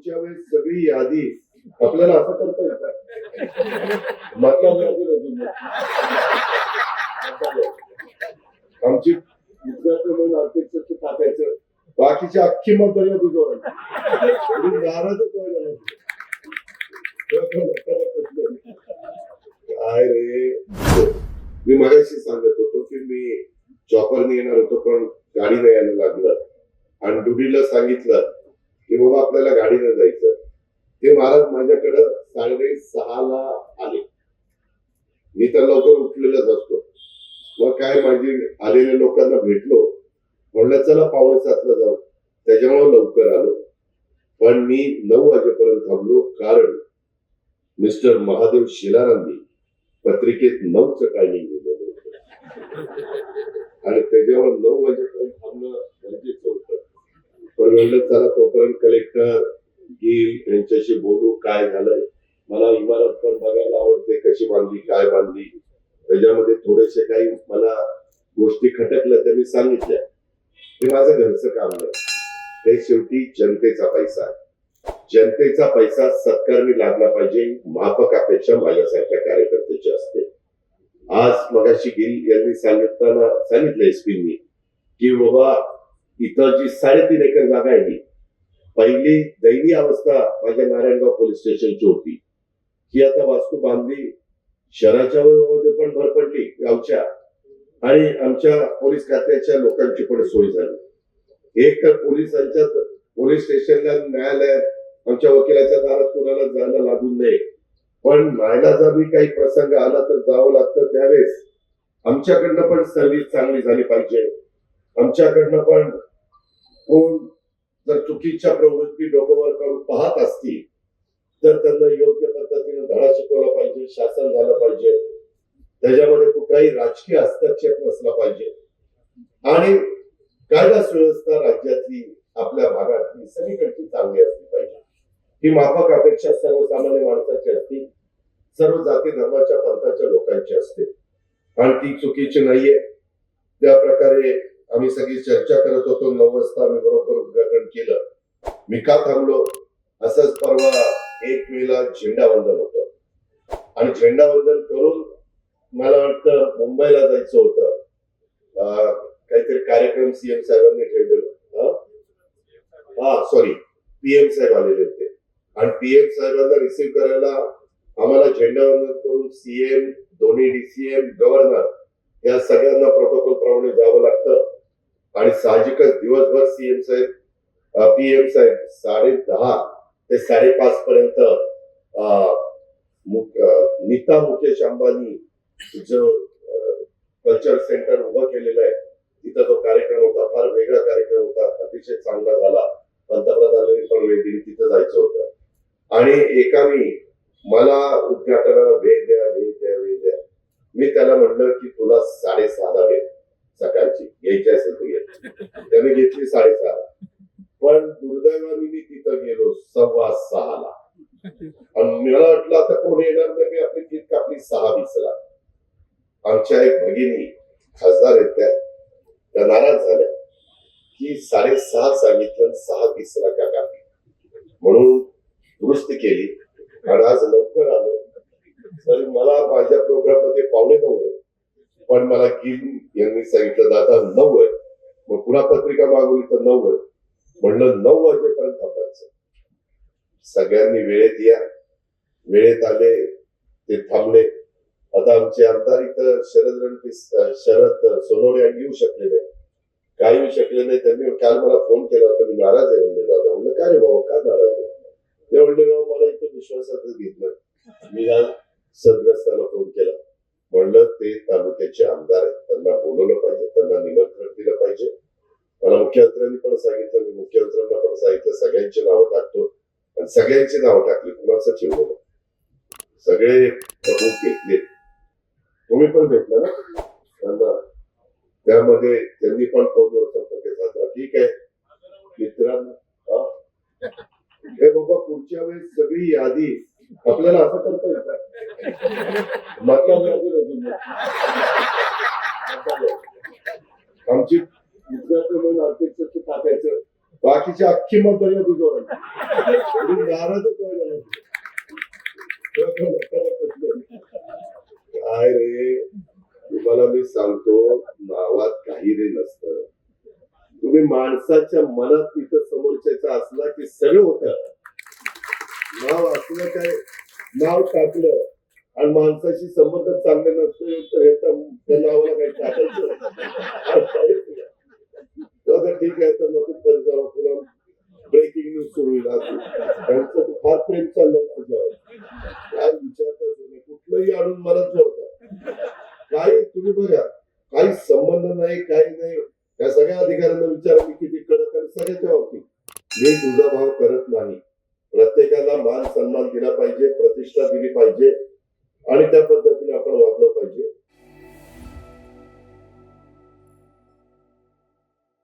पुढच्या वेळेस सगळी यादी आपल्याला असं करता येतं मतदान यादी आमची म्हणून आर्थिक टाकायचं बाकीची अख्खी मतदार यादी जोड काय रे मी मगाशी सांगत होतो की मी चॉपरने येणार होतो पण गाडीने यायला लागलं आणि डुडीला सांगितलं की बाबा आपल्याला गाडीने जायचं ते महाराज माझ्याकडं 6:30ला आले. मी तर लवकर उठलेलंच असतो. मग काय माझी आलेल्या लोकांना भेटलो म्हणलं चला 6:45ला जाऊ त्याच्यामुळे लवकर आलो. पण मी 9 वाजेपर्यंत थांबलो कारण मिस्टर महादेव शिलारांनी पत्रिकेत 9चं टायमिंग दिलेलं होतं आणि त्याच्यावर 9 वाजेपर्यंत थांबणं गरजेचं होतं. पण म्हणलं चला तोपर्यंत कलेक्टर गिल यांच्याशी बोलू काय झालंय. मला इमारत पण बघायला आवडते कशी बांधली काय बांधली त्याच्यामध्ये थोडेसे काही मला गोष्टी खटकल्या त्या मी सांगितल्या. हे माझं घरचं काम नाही हे शेवटी जनतेचा पैसा आहे. जनतेचा पैसा सत्कारणी लागला पाहिजे माफकापेक्षा माझ्यासारख्या कार्यकर्त्याचे असते. आज मगाशी गिल यांनी सांगितलं एसपींनी की बाबा इथं जी 3.5 एकर जागा आहे ही पहिली दैनीय अवस्था माझ्या नारायणगाव पोलीस स्टेशनची होती. ही आता वास्तू बांधली शहराच्या मध्ये पण भर पडली गावच्या आणि आमच्या पोलीस खात्याच्या लोकांची पण सोय झाली. एक तर पोलिसांच्या पोलीस स्टेशनला न्यायालयात आमच्या वकिलाच्या दारात कोणाला जायला लागू नये पण नाईलाजाने काही प्रसंग आला तर जावं लागतं. त्यावेळेस आमच्याकडनं पण सर्व्हिस चांगली झाली पाहिजे. आमच्याकडनं पण कोण जर चुकीच्या प्रवृत्ती डोक्यावर करून पाहत असतील तर त्यांना योग्य पद्धतीने धडा शिकवला पाहिजे. शासन झालं पाहिजे त्याच्यामध्ये कुठलाही राजकीय हस्तक्षेप नसला पाहिजे आणि कायदा सुव्यवस्था राज्यातली आपल्या भागातली सगळीकडची चांगली असली पाहिजे. ही माफक अपेक्षा सर्वसामान्य माणसाची असते सर्व जाती धर्माच्या पंथाच्या लोकांची असते आणि ती चुकीची नाहीये. त्या प्रकारे आम्ही सगळी चर्चा करत होतो. 9 वाजता मी बरोबर उद्घाटन केलं. मी का थांबलो असंच परवा 1 मेला झेंडावंदन होतं आणि झेंडावंदन करून मला वाटतं मुंबईला जायचं होतं. काहीतरी कार्यक्रम सीएम साहेबांनी ठेवलेला पीएम साहेब आलेले होते आणि पीएम साहेबांना रिसिव्ह करायला आम्हाला झेंडावंदन करून सीएम दोन्ही डीसीएम गव्हर्नर या सगळ्यांना प्रोटोकॉल प्रमाणे जावं लागतं आणि साहजिकच दिवसभर सीएम साहेब पीएम साहेब 10:30 ते 5:30 पर्यंत नीता मुकेश अंबानी जो कल्चर सेंटर उभं केलेलं आहे तिथं तो कार्यक्रम होता. फार वेगळा कार्यक्रम होता. अतिशय चांगला झाला. पंतप्रधानांनी पण वेळ दिली. तिथं जायचं होतं आणि एकाने मला उद्घाटनाला वेळ द्या. मी त्याला म्हणलं की तुला 6:30ला वेळ सकाळची यायची असेल तू ये. त्याने घेतली 6:30 पण दुर्दैवाने मी तिथं गेलो 6:15ला आणि मला वाटलं आता कोण येणार नाही. मी आपली तीत कापली 6:20ला. आमच्या एक भगिनी खासदार आहेत त्या नाराज झाल्या की 6:30 सांगितलं 6:20ला का कापली म्हणून दुरुस्ती केली आणि आज लवकर आलो. तर मला माझ्या प्रोग्राम मध्ये 8:45 पण मला गिल यांनी सांगितलं दादा 9 आहे. मग पुन्हा पत्रिका मागवली तर 9 आहे. म्हणलं 9 वाजेपर्यंत थांबायचं. सगळ्यांनी वेळेत या. वेळेत आले ते थांबले. आता आमचे आमदार इथं शरद सोनवणे येऊ शकले नाही. काय येऊ शकले नाही त्यांनी काल मला फोन केला होता. मी नाराज आहे म्हणले दादा. म्हणलं काय रे भाऊ का नाराज आहे. ते म्हणले मला इथं विश्वासातच घेतलं. मी आज सदग्रस्ताला फोन केला म्हणलं ते तालुक्याचे आमदार आहेत त्यांना बोलवलं पाहिजे त्यांना निमंत्रण दिलं पाहिजे. मला मुख्यमंत्र्यांनी पण सांगितलं. मी मुख्यमंत्र्यांना पण सांगितलं सगळ्यांची नावं टाकतो आणि सगळ्यांची नावं टाकली. कुणाचं ठेवलं सगळे प्रमुख घेतले. तुम्ही पण भेटला ना त्यांना. त्यामध्ये त्यांनी पण फोनवर संपर्क साधला. ठीक आहे मित्रांनो हे बाबा पुढच्या वेळेस सगळी यादी आपल्याला असं करता येतं मतदान यादी आमची उद्घाटन म्हणून आर्थिक टाकायचं बाकीची अख्खी मतदारी तुझ्यावर नाराजच व्हायला काय रे, तुम्हाला मी सांगतो, नावात काही रे नसतं. तुम्ही माणसाच्या मनात तिथं समोरच्याचा असला की सगळं होतं. नाव असलं काय, नाव टाकलं आणि माणसाशी संबंध चांगले नसते तर त्या नावाला काही टाकायचं तर ठीक आहे, तर नको जावं, तुला ब्रेकिंग न्यूज सुरू होईल. त्यांचं तर फार प्रेम चाललंय तुझ्यावर, काय विचारता तुम्ही, कुठलंही आणून मलाच जोडतात. काही तुम्ही बघा, काही संबंध नाही, काही नाही. या सगळ्या अधिकाऱ्यांना विचारा मी किती कडक आणि सगळ्याच्या बाबतीत मी तुझा भाव करत नाही. प्रत्येकाला मान सन्मान दिला पाहिजे, प्रतिष्ठा दिली पाहिजे आणि त्या पद्धतीने आपण वागलं पाहिजे.